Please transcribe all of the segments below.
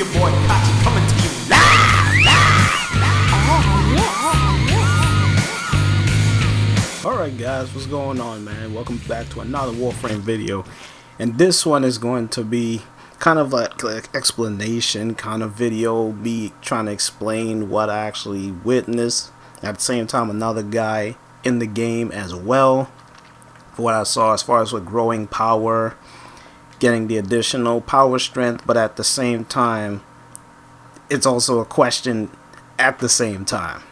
your boy Kachi coming to you live. Alright guys, what's going on, man? Welcome back to another Warframe video. And this one is going to be kind of like explanation kind of video, me trying to explain what I actually witnessed. At the same time, another guy in the game as well, for what I saw as far as with growing power, getting the additional power strength, but at the same time it's also a question at the same time.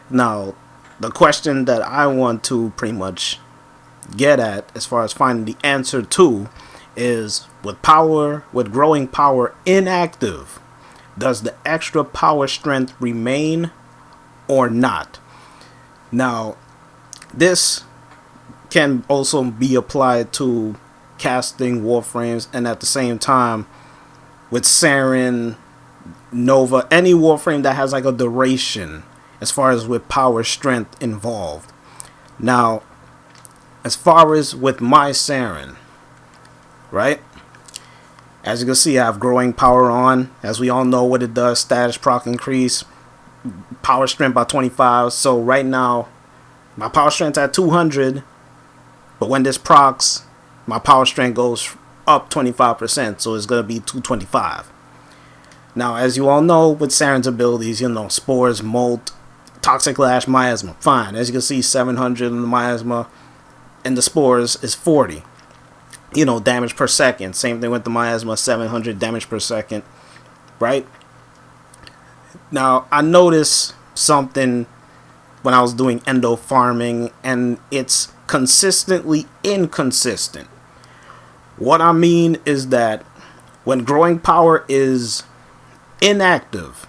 Now the question that I want to pretty much get at as far as finding the answer to is, with growing power inactive, does the extra power strength remain or not? Now this can also be applied to casting Warframes, and at the same time with Saryn, Nova, any Warframe that has like a duration as far as with power strength involved. Now as far as with my Saryn, right, as you can see I have growing power on. As we all know what it does, status proc increase, power strength by 25. So right now my power strength at 200, but when this procs, my power strength goes up 25%, so it's going to be 225. Now, as you all know, with Saryn's abilities, you know, Spores, Molt, Toxic Lash, Miasma, fine. As you can see, 700 in the Miasma, and the Spores is 40. You know, damage per second. Same thing with the Miasma, 700 damage per second, right? Now, I noticed something when I was doing endo farming, and it's consistently inconsistent. What I mean is that when growing power is inactive,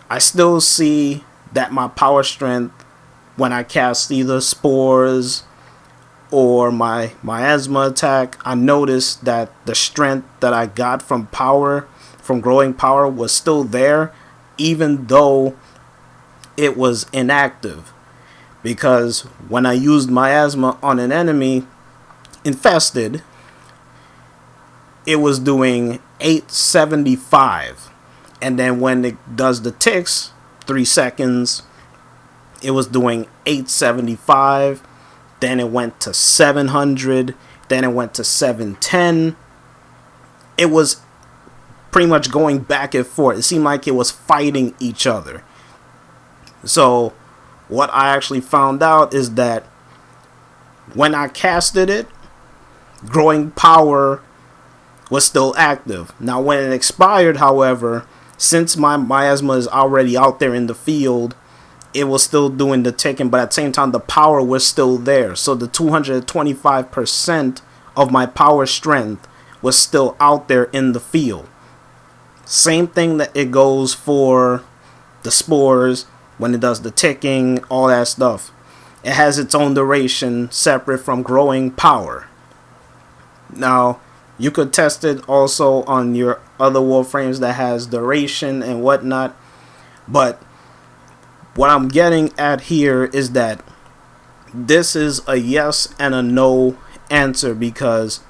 I still see that my power strength, when I cast either Spores or my Miasma attack, I noticed that the strength that I got from growing power was still there, even though it was inactive. Because when I used Miasma on an enemy infested, it was doing 875, and then when it does the ticks, 3 seconds, it was doing 875. Then it went to 700, then it went to 710. It was pretty much going back and forth. It seemed like it was fighting each other. So what I actually found out is that when I casted it, growing power was still active. Now when it expired, however, since my Miasma is already out there in the field, it was still doing the ticking, but at the same time the power was still there. So the 225% of my power strength was still out there in the field. Same thing that it goes for the Spores when it does the ticking, all that stuff. It has its own duration separate from growing power. Now you could test it also on your other Warframes that has duration and whatnot. But what I'm getting at here is that this is a yes and a no answer, because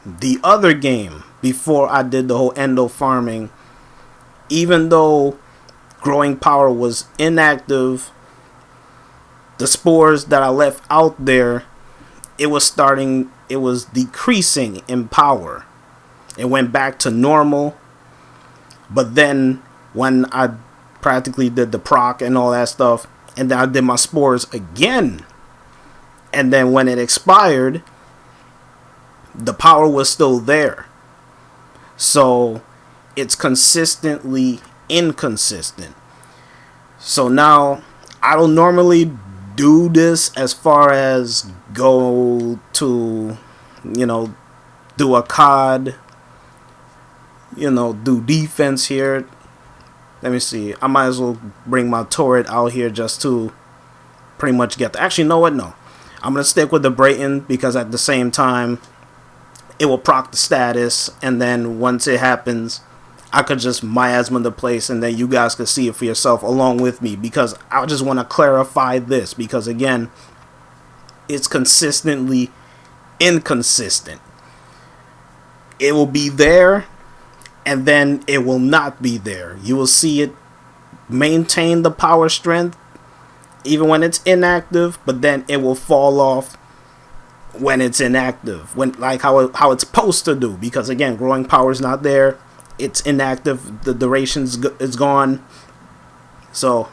the other game, before I did the whole endo farming, even though growing power was inactive, the Spores that I left out there, it was decreasing in power. It went back to normal. But then when I practically did the proc and all that stuff, and then I did my Spores again, and then when it expired, the power was still there. So it's consistently inconsistent. So now I don't normally do this as far as go to, you know, do a COD, you know, do defense here. Let me see, I might as well bring my turret out here just to pretty much get actually, you know what, no, I'm gonna stick with the Brayton, because at the same time it will proc the status, and then once it happens I could just Miasma the place, and then you guys could see it for yourself along with me, because I just want to clarify this, because again, it's consistently inconsistent. It will be there and then it will not be there. You will see it maintain the power strength even when it's inactive, but then it will fall off when it's inactive, when like how it's supposed to do, because again, growing power is not there, it's inactive, the duration is gone. So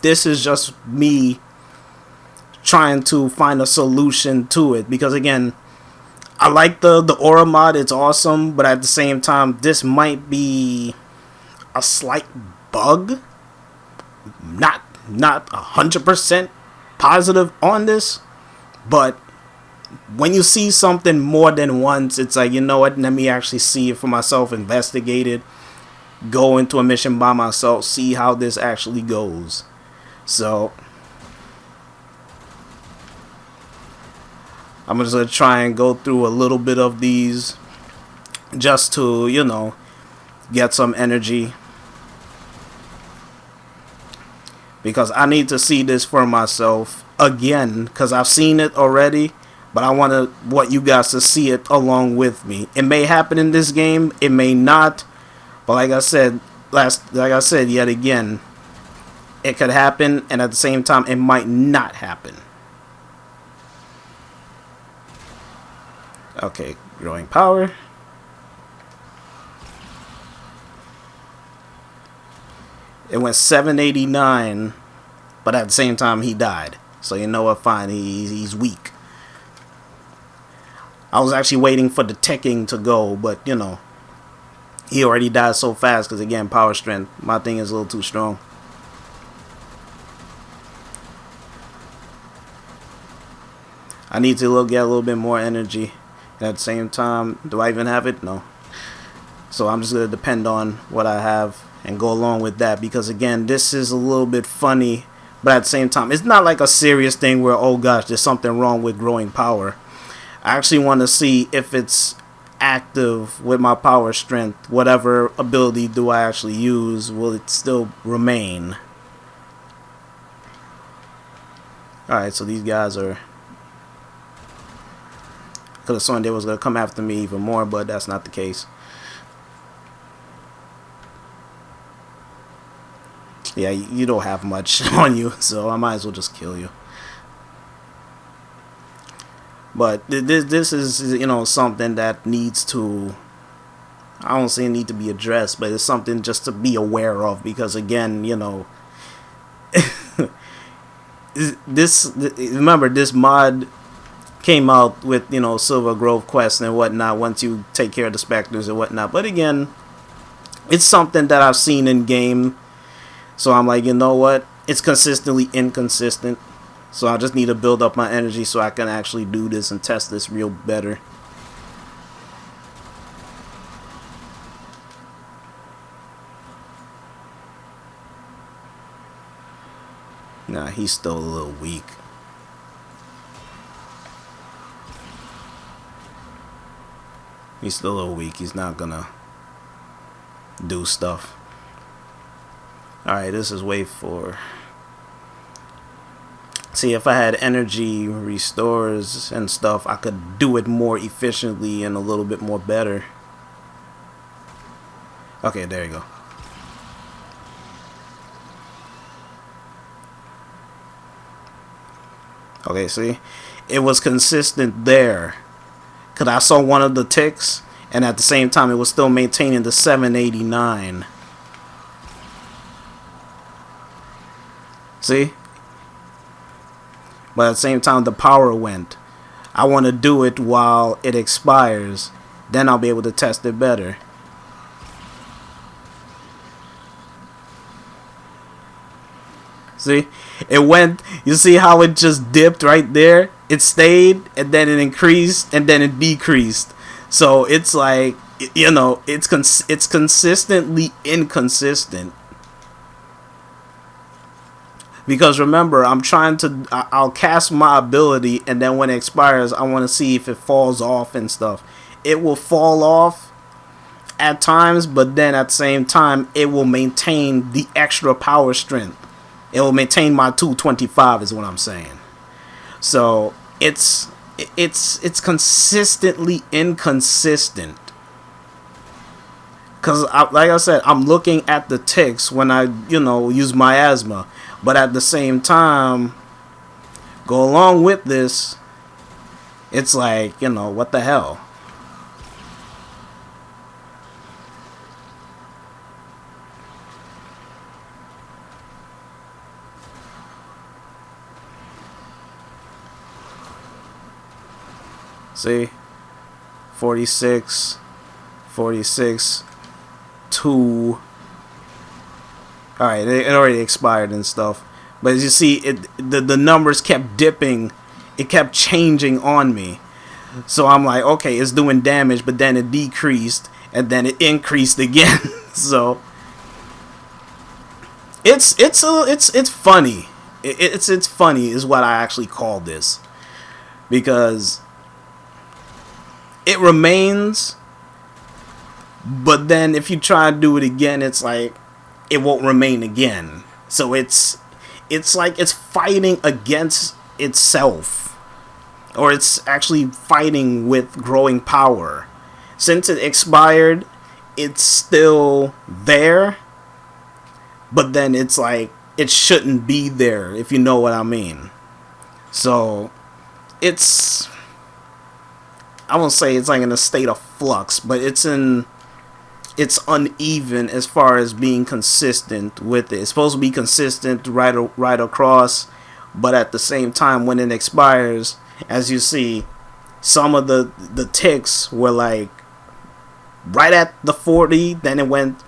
this is just me trying to find a solution to it, because again, I like the aura mod, it's awesome, but at the same time, this might be a slight bug. Not 100% positive on this, but when you see something more than once, it's like, you know what, let me actually see it for myself, investigate it, go into a mission by myself, see how this actually goes. So I'm just going to try and go through a little bit of these just to, you know, get some energy, because I need to see this for myself again, because I've seen it already, but I want you guys to see it along with me. It may happen in this game, it may not, but like I said yet again, it could happen, and at the same time, it might not happen. Okay, growing power. It went 789, but at the same time, he died. So you know what? Fine, he's weak. I was actually waiting for the teching to go, but you know, he already died so fast because again, power strength. My thing is a little too strong. I need to get a little bit more energy. And at the same time, do I even have it? No. So I'm just going to depend on what I have and go along with that, because again, this is a little bit funny, but at the same time, it's not like a serious thing where, oh gosh, there's something wrong with growing power. I actually want to see if it's active with my power strength. Whatever ability do I actually use, will it still remain? Alright, so these guys are... Could have sworn they was going to come after me even more, but that's not the case. Yeah, you don't have much on you, so I might as well just kill you. But this is, you know, something that needs to... I don't say it need to be addressed, but it's something just to be aware of, because again, you know... remember, this mod came out with, you know, Silver Grove quests and whatnot once you take care of the specters and whatnot. But again, it's something that I've seen in game, so I'm like, you know what, it's consistently inconsistent, so I just need to build up my energy so I can actually do this and test this real better. Nah, he's still a little weak. He's still a little weak. He's not gonna do stuff. Alright, this is wave 4. See, if I had energy restores and stuff, I could do it more efficiently and a little bit more better. Okay, there you go. Okay, see? It was consistent there, because I saw one of the ticks, and at the same time, it was still maintaining the 789. See? But at the same time, the power went. I want to do it while it expires. Then I'll be able to test it better. See? It went, you see how it just dipped right there? It stayed, and then it increased, and then it decreased. So it's like, you know, it's consistently inconsistent. Because remember, I'm trying to, I'll cast my ability, and then when it expires, I want to see if it falls off and stuff. It will fall off at times, but then at the same time, it will maintain the extra power strength. It will maintain my 225 is what I'm saying. So it's consistently inconsistent. Because, like I said, I'm looking at the ticks when I, use miasma. But at the same time, go along with this, it's like, what the hell? See? 46, 46, 2. Alright, it already expired and stuff. But as you see, the numbers kept dipping. It kept changing on me. So I'm like, okay, it's doing damage, but then it decreased, and then it increased again. So it's funny. It's funny is what I actually call this, because it remains, but then if you try to do it again, it's like it won't remain again. So it's like it's fighting against itself, or it's actually fighting with growing power. Since it expired, it's still there, but then it's like it shouldn't be there, if you know what I mean. So it's, I won't say it's like in a state of flux, but it's uneven as far as being consistent with it. It's supposed to be consistent right across, but at the same time, when it expires, as you see, some of the ticks were like right at the 40, then it went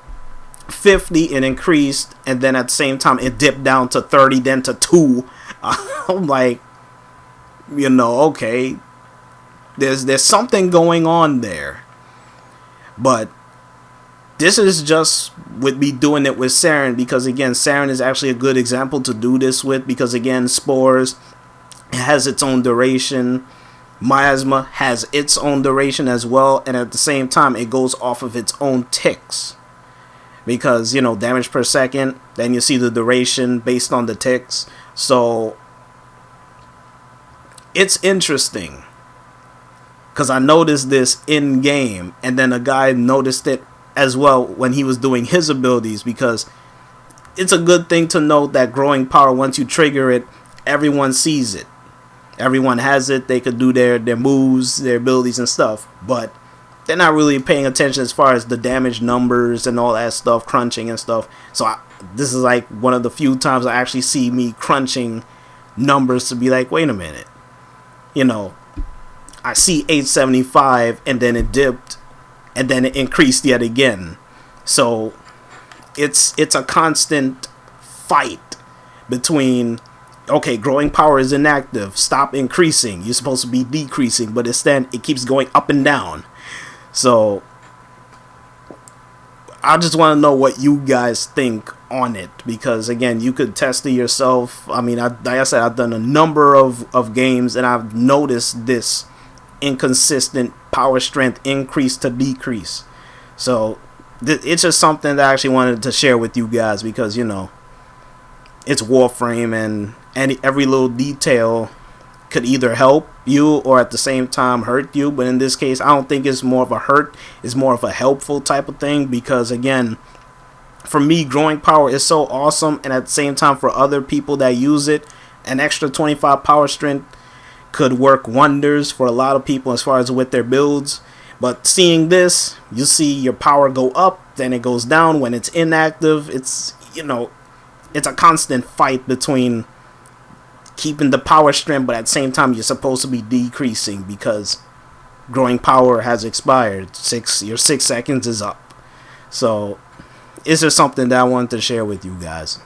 50, it increased, and then at the same time it dipped down to 30, then to 2. I'm like, okay, there's something going on there. But this is just with me doing it with Saryn, because again, Saryn is actually a good example to do this with, because again, Spores has its own duration, Miasma has its own duration as well, and at the same time it goes off of its own ticks, because damage per second, then you see the duration based on the ticks. So it's interesting, because I noticed this in game, and then a guy noticed it as well when he was doing his abilities, because it's a good thing to note that growing power, once you trigger it, everyone sees it. Everyone has it. They could do their moves, their abilities and stuff, but they're not really paying attention as far as the damage numbers and all that stuff, crunching and stuff. So this is like one of the few times I actually see me crunching numbers to be like, wait a minute. I see 875, and then it dipped, and then it increased yet again. So it's a constant fight between, okay, growing power is inactive, stop increasing, you're supposed to be decreasing, but instead it keeps going up and down. So I just want to know what you guys think on it, because again, you could test it yourself. I mean, like I said, I've done a number of games, and I've noticed this inconsistent power strength increase to decrease. So it's just something that I actually wanted to share with you guys, because it's Warframe, and every little detail could either help you or at the same time hurt you. But in this case, I don't think it's more of a hurt, it's more of a helpful type of thing, because again, for me, growing power is so awesome, and at the same time, for other people that use it, an extra 25 power strength could work wonders for a lot of people as far as with their builds. But seeing this, you see your power go up, then it goes down when it's inactive. It's it's a constant fight between keeping the power strength, but at the same time you're supposed to be decreasing because growing power has expired. Your 6 seconds is up. So it's just something that I wanted to share with you guys.